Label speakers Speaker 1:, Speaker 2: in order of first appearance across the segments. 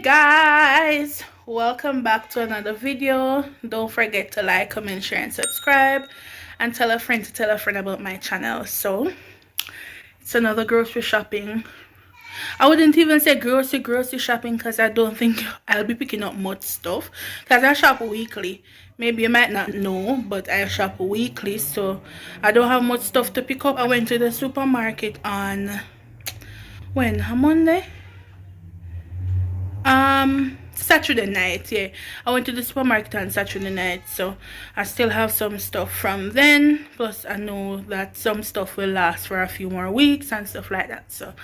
Speaker 1: Guys, welcome back to another video. Don't forget to like, comment, share and subscribe, and tell a friend to tell a friend about my channel. So it's another grocery shopping. I wouldn't even say grocery shopping because I don't think I'll be picking up much stuff because I shop weekly. Maybe you might not know, but I shop weekly, so I don't have much stuff to pick up. I went to the supermarket on Monday, Saturday night. Yeah, I went to the supermarket on Saturday night, so I still have some stuff from then, plus I know that some stuff will last for a few more weeks and stuff like that. So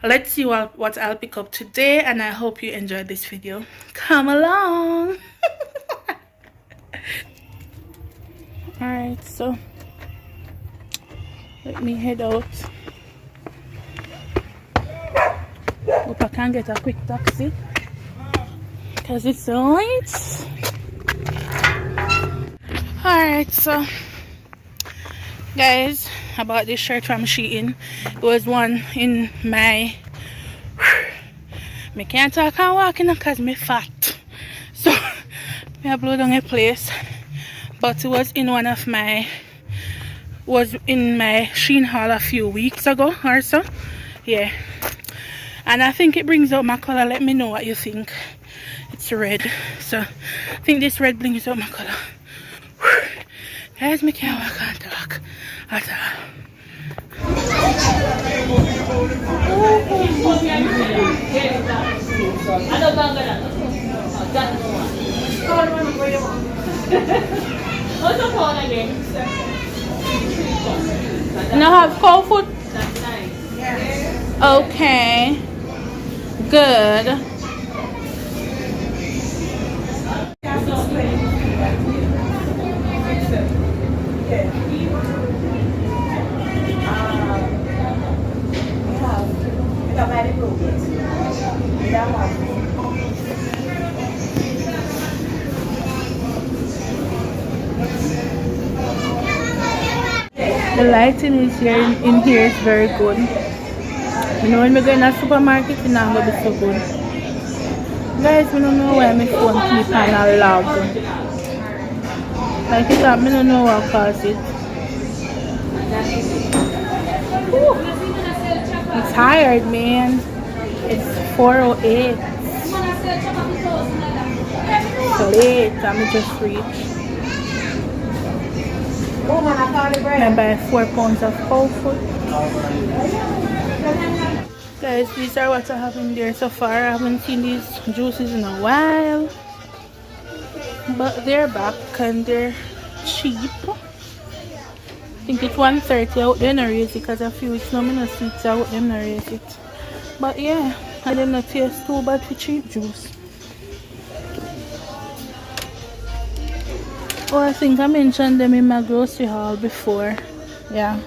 Speaker 1: let's see what I'll pick up today, and I hope you enjoyed this video. Come along. All right, so let me head out. Hope I can get a quick taxi because it's late. Alright, so guys, about this shirt from Shein. It was one in my me can't talk and walk because me fat, so me blow down a place, but it was in my Shein haul a few weeks ago or so. Yeah, and I think it brings out my color. Let me know what you think. It's red, so I think this red brings out my color. Guys, me can't walk and talk at all. Now have cold food? Okay, good. The lighting is here in here is very good. You know, when we go in a supermarket, it's not going to be so good. Guys, we don't know why my phone keep on a lag. Like it, I don't know what caused it. Ooh. I'm tired, man. It's 4:08. It's late. I'm just reached. I buy 4 pounds of cow food. Guys, these are what I have in there so far. I haven't seen these juices in a while, but they're back and they're cheap. I think it's 130 out there. I raise it because a few weeks now I'm not see it out them. I raise it, but yeah, I did not taste too bad for cheap juice. Oh, I think I mentioned them in my grocery haul before. Yeah.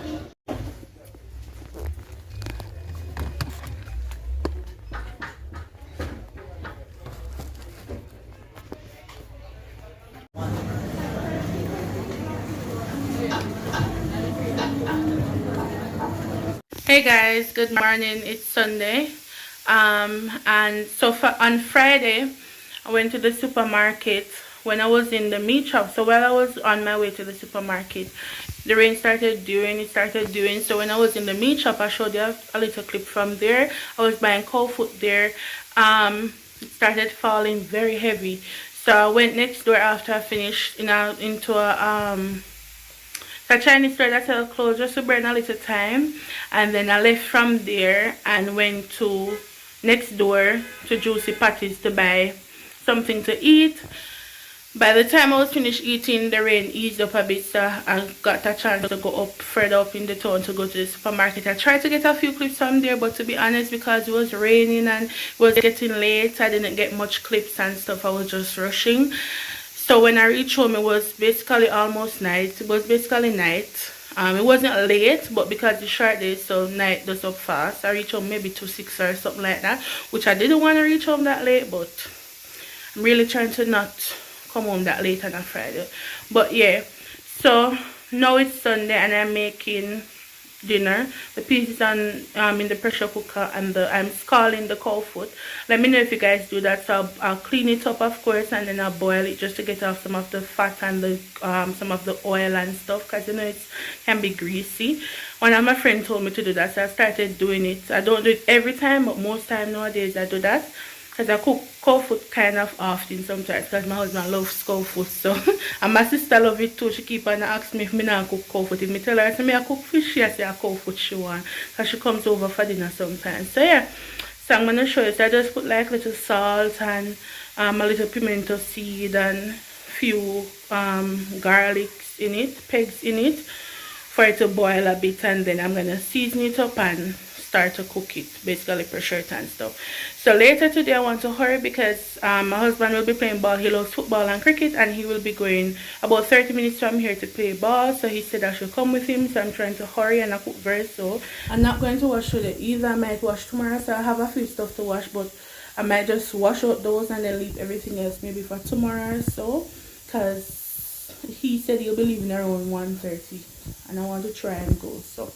Speaker 1: Hey guys, good morning. It's Sunday, and so on Friday I went to the supermarket when I was in the meat shop. So while I was on my way to the supermarket, the rain started doing. So when I was in the meat shop, I showed you a little clip from there. I was buying cow food there. It started falling very heavy, so I went next door after I finished into a Chinese store that sell clothes just to burn a little time, and then I left from there and went to next door to Juicy Patties to buy something to eat. By the time I was finished eating, the rain eased up a bit, so I got a chance to go further up in the town to go to the supermarket. I tried to get a few clips from there, but to be honest, because it was raining and it was getting late, I didn't get much clips and stuff. I was just rushing. So when I reached home, it was basically almost night. It was basically night. It wasn't late, but because it's short day, so night does up fast. I reached home maybe 2:06 or something like that, which I didn't want to reach home that late, but I'm really trying to not come home that late on a Friday. But yeah, so now it's Sunday and I'm making dinner. The peas is on in the pressure cooker, and I'm scalding the cow foot. Let me know if you guys do that. So I'll clean it up, of course, and then I'll boil it just to get off some of the fat and the some of the oil and stuff, because you know it can be greasy. One of my friends told me to do that, so I started doing it. I don't do it every time, but most time nowadays I do that. Because I cook cow foot kind of often sometimes, because my husband loves cow foot. So and my sister love it too. She keep on asking me if me not cook cow foot. If me tell her I say me I cook fish, she say a cow foot she want. Because she comes over for dinner sometimes. So yeah. So I'm gonna show you. So I just put like little salt and a little pimento seed and few garlics in it, pegs in it, for it to boil a bit, and then I'm gonna season it up and start to cook it, basically pressure it and stuff. So later today I want to hurry because my husband will be playing ball. He loves football and cricket, and he will be going about 30 minutes from here to play ball. So he said I should come with him, so I'm trying to hurry and I cook very slow. I'm not going to wash today either. I might wash tomorrow, so I have a few stuff to wash, but I might just wash out those and then leave everything else maybe for tomorrow or so, because he said he'll be leaving around 1:30 and I want to try and go. So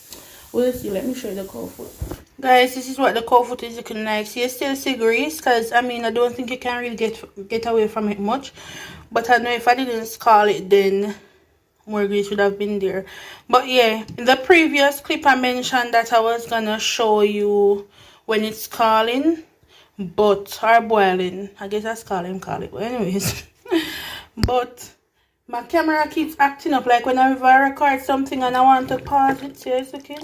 Speaker 1: we'll see. Let me show you the cow foot. Guys, this is what the cow foot is looking like. So you still see grease, because I mean I don't think you can really get away from it much, but I know if I didn't scald it then more grease would have been there. But yeah, in the previous clip I mentioned that I was gonna show you when it's scalding, but or boiling, I guess I scalding call it, but anyways. But my camera keeps acting up, like whenever I record something and I want to pause it. See, it's okay.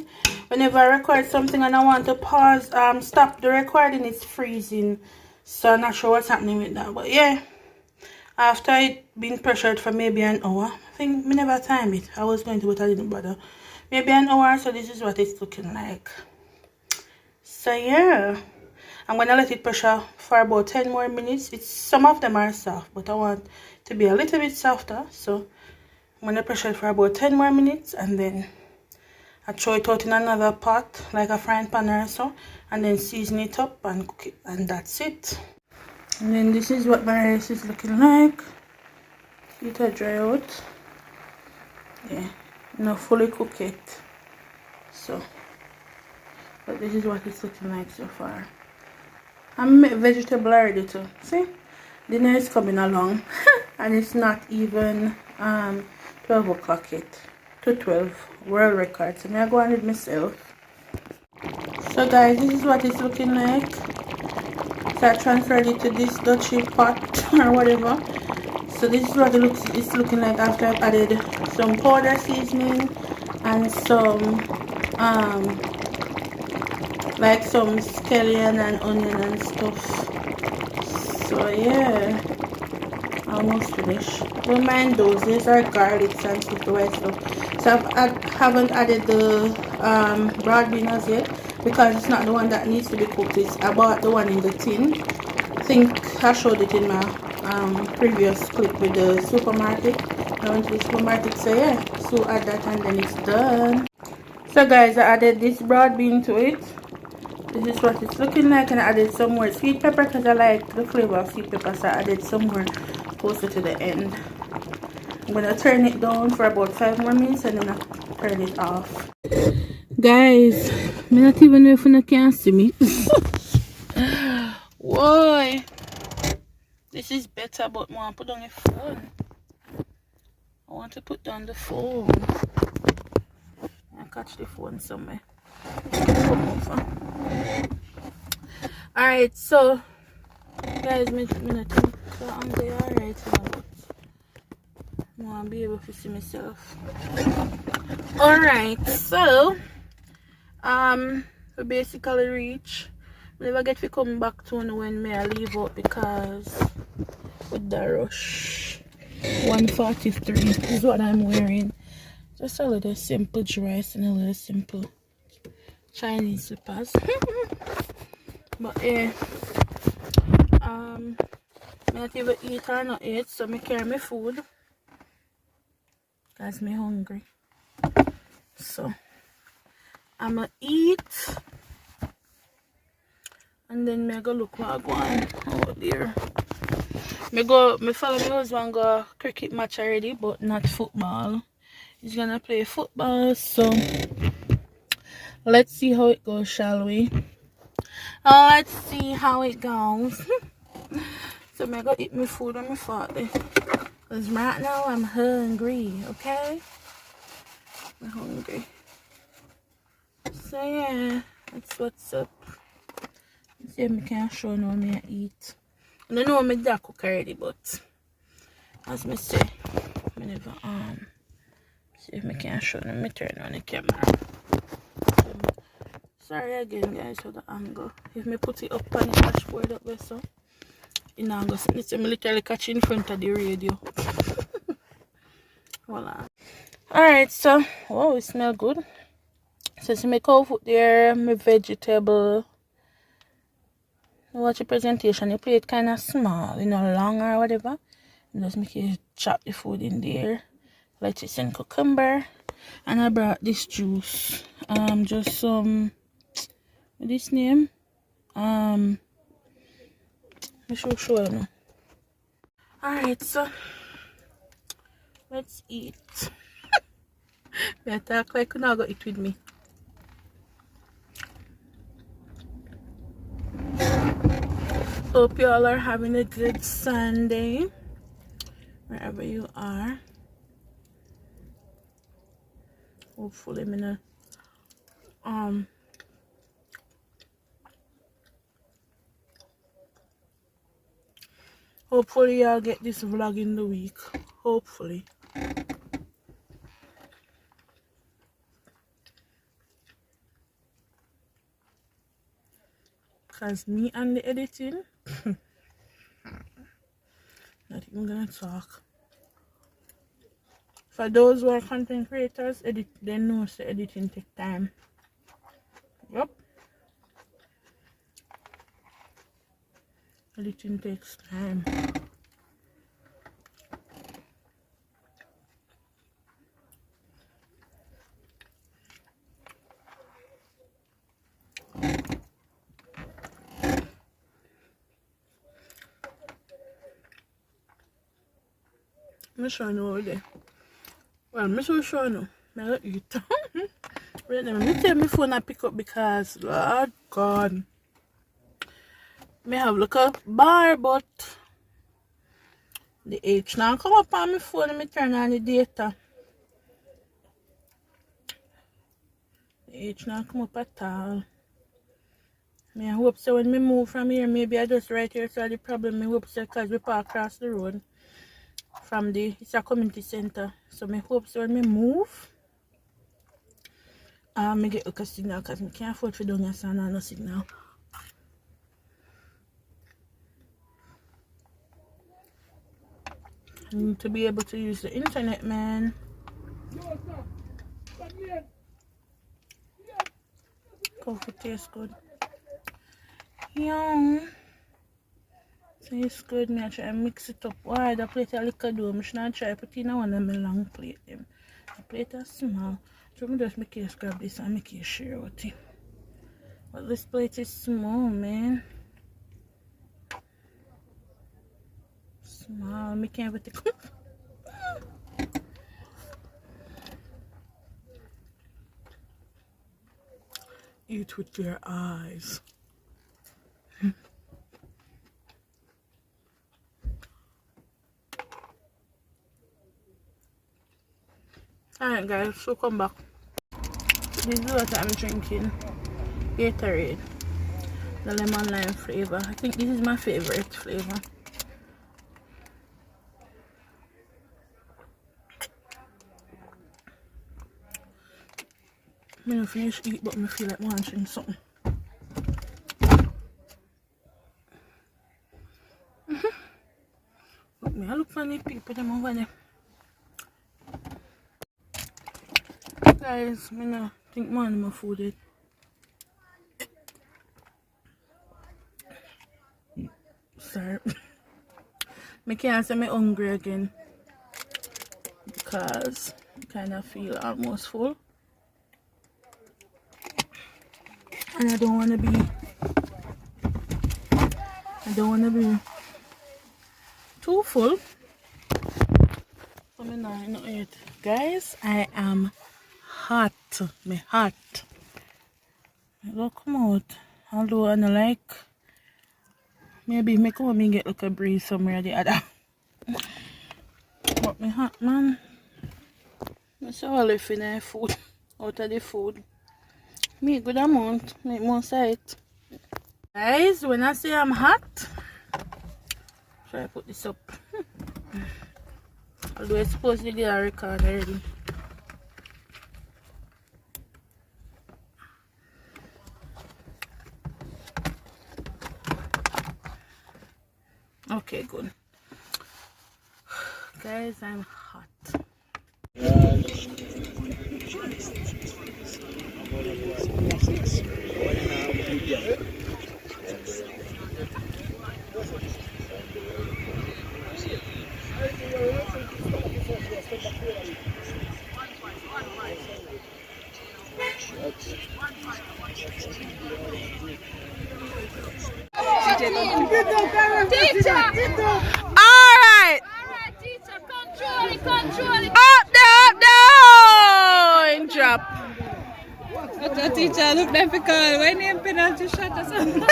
Speaker 1: Whenever I record something and I want to pause, stop the recording, it's freezing. So I'm not sure what's happening with that. But yeah, after it being pressured for maybe an hour, I think we never time it. I was going to, but I didn't bother. Maybe an hour, so this is what it's looking like. So yeah, I'm gonna let it pressure for about 10 more minutes. Some of them are soft, but I want to be a little bit softer, so I'm gonna pressure it for about 10 more minutes, and then I throw it out in another pot, like a frying pan or so, and then season it up and cook it, and that's it. And then this is what my rice is looking like. It will dry out. Yeah, not fully cook it. So, but this is what it's looking like so far. I'm vegetable already too. See, dinner is coming along, and it's not even 12 o'clock yet. To 12 world record. So I'm going with myself. So guys, this is what it's looking like. So I transferred it to this Dutchy pot or whatever. So this is what it's looking like after I've added some powder seasoning and some like some scallion and onion and stuff. So yeah, almost finished. Don't mind those. These are garlics and stuff, the white stuff. So I haven't added the broad bean as yet, because it's not the one that needs to be cooked. I bought the one in the tin. I think I showed it in my previous clip with the supermarket. I went to the supermarket, so yeah, so add that and then it's done. So guys, I added this broad bean to it. This is what it's looking like, and I added some more sweet pepper because I like the flavor of sweet pepper, so I added some more closer to the end. I'm gonna turn it down for about 5 more minutes and then I turn it off. Guys, I not even know if you can see me. Why? This is better, but I want to put down the phone. I want to put down the phone. I catch the phone somewhere. Come over. Alright, so guys, me not think I'm there right now, but I want to be able to see myself. Alright, so we basically reach. I never get to come back to when I leave out, because with the rush. 1:43 is what I'm wearing. Just a little simple dress and a little simple Chinese slippers. But yeah, I not even eat or not eat, so I carry my food because I'm hungry. So I'ma eat, and then I go look what I go on out there. Me follow my husband go cricket match already, but not football. He's gonna play football, so Let's see how it goes, shall we? Let's see how it goes. So I'm gonna eat my food on my father. Because right now I'm hungry, okay? I'm hungry. So yeah, that's what's up. Let's see if I can show now me I eat. I don't know my dad cook already, but as I say, I never see if I can show them. Me turn on the camera. Sorry again guys for the angle. If me put it up on the dashboard up there so you know I'm going to see me literally catch in front of the radio. Voila. Alright, so wow, it smells good. So to make out there my vegetable. Watch the presentation, you play it kind of small, you know, long or whatever. And just make you chop the food in there. Lettuce and cucumber. And I brought this juice. Just some this name. I should show you now. Alright, so let's eat. I talk like you now go eat with me. Hope you all are having a good Sunday wherever you are. Hopefully I'm gonna hopefully I'll get this vlog in the week. Hopefully. Because me and the editing, not even gonna talk. For those who are content creators, they know the editing take time. Yep. Editing takes time. I'm sure no over there. Well, I'm so sure no. I'm gonna eat. Wait a minute, let me take my phone and pick up because Lord God. Me have look a bar but the H now come up on my phone and me turn on the data. The H now come up at all. Me I hope so when me move from here, maybe I just right here so the problem me hope so because we park across the road from it's a community center. So me hope so when me move me get a signal because me can't afford for down here so no signal. I need to be able to use the internet, man. Coffee tastes good. Yeah. Tastes good. Me I try to mix it up. Why the plate a little do? I should not try to put in one of my long plate them. The plate is small. So I just make you grab this and make you share with it. But this plate is small, man. Small. Me can't put it. Eat with your eyes. Alright guys, so come back. This is what I'm drinking. Gatorade. The lemon lime flavor. I think this is my favorite flavor. I'm gonna finish eat but I feel like munching something. Look me, I look funny people them over there. Guys, I don't think more of my food is. Sorry. I can't say I'm hungry again because I kind of feel almost full. And I don't want to be too full. So I'm not eat. Guys, I am hot. Me hot. It will come out. Although I don't like, maybe me come and get like a breeze somewhere or the other. But me hot man. I saw all if in the food. Out of the food. Me good amount. Make most of it. Guys, when I say I'm hot, try to put this up. Although it's supposed to get a record already. Okay, good. Guys, I'm hot.
Speaker 2: Teacher!
Speaker 1: Alright!
Speaker 2: Alright, teacher, control it, control it!
Speaker 1: Up, down, down! Drop.
Speaker 3: What's a teacher? Look difficult. When you penalty shot or something?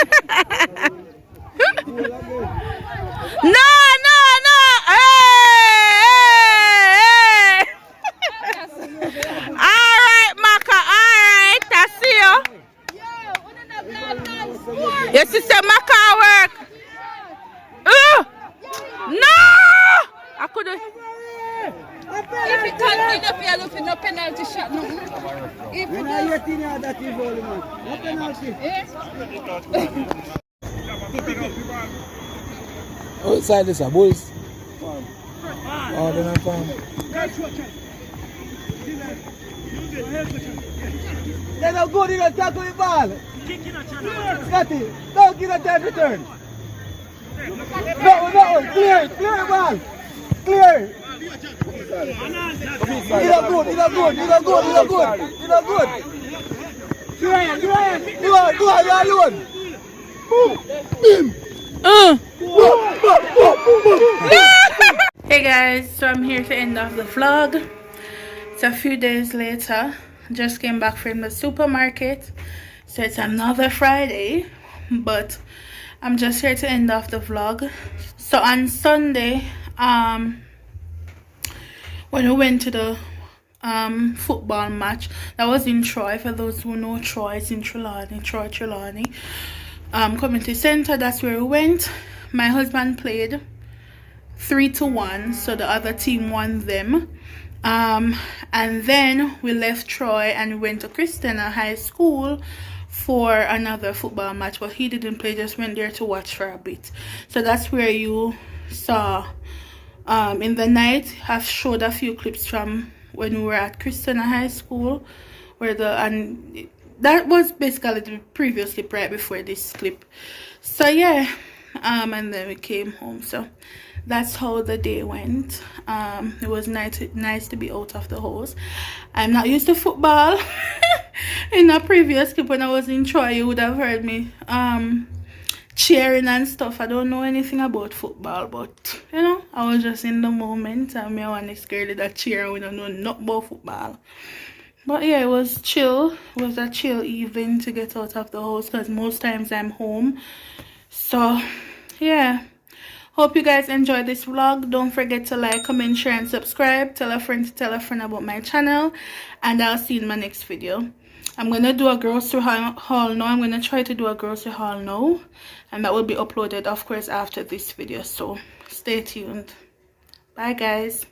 Speaker 1: No, no, no! Hey, hey, hey! Alright, Maka, alright, I see you. Your sister Maka work. No! I couldn't.
Speaker 3: If you can't clean up, you're looking no penalty shot. No. If you
Speaker 4: outside this, boys. Oh, they're not fine. They're not good, they're not tackle the ball. Scotty, don't give a time return. No, clear ball. Clear. He's not good. Go on, you're alone.
Speaker 1: Hey guys, so I'm here to end off the vlog. It's a few days later. Just came back from the supermarket. So it's another Friday. But I'm just here to end off the vlog. So on Sunday, when we went to the football match, that was in Troy. For those who know Troy, it's in Trelawney community center. That's where we went. My husband played 3-1, so the other team won them. And then we left Troy and we went to Christiana High School for another football match, but he didn't play, just went there to watch for a bit. So that's where you saw in the night. I've showed a few clips from when we were at Christiana High School, where and that was basically the previous clip right before this clip. So yeah, and then we came home. So that's how the day went. It was nice to be out of the house. I'm not used to football. In a previous clip when I was in Troy, you would have heard me cheering and stuff. I don't know anything about football, but you know, I was just in the moment, and me one next girl that cheer. We don't know nothing about football. But yeah, it was chill. It was a chill evening to get out of the house, because most times I'm home. So yeah, hope you guys enjoyed this vlog. Don't forget to like, comment, share and subscribe. Tell a friend to tell a friend about my channel, and I'll see you in my next video. I'm gonna do a grocery haul now. I'm gonna try to do a grocery haul now, and that will be uploaded of course after this video, so stay tuned. Bye guys.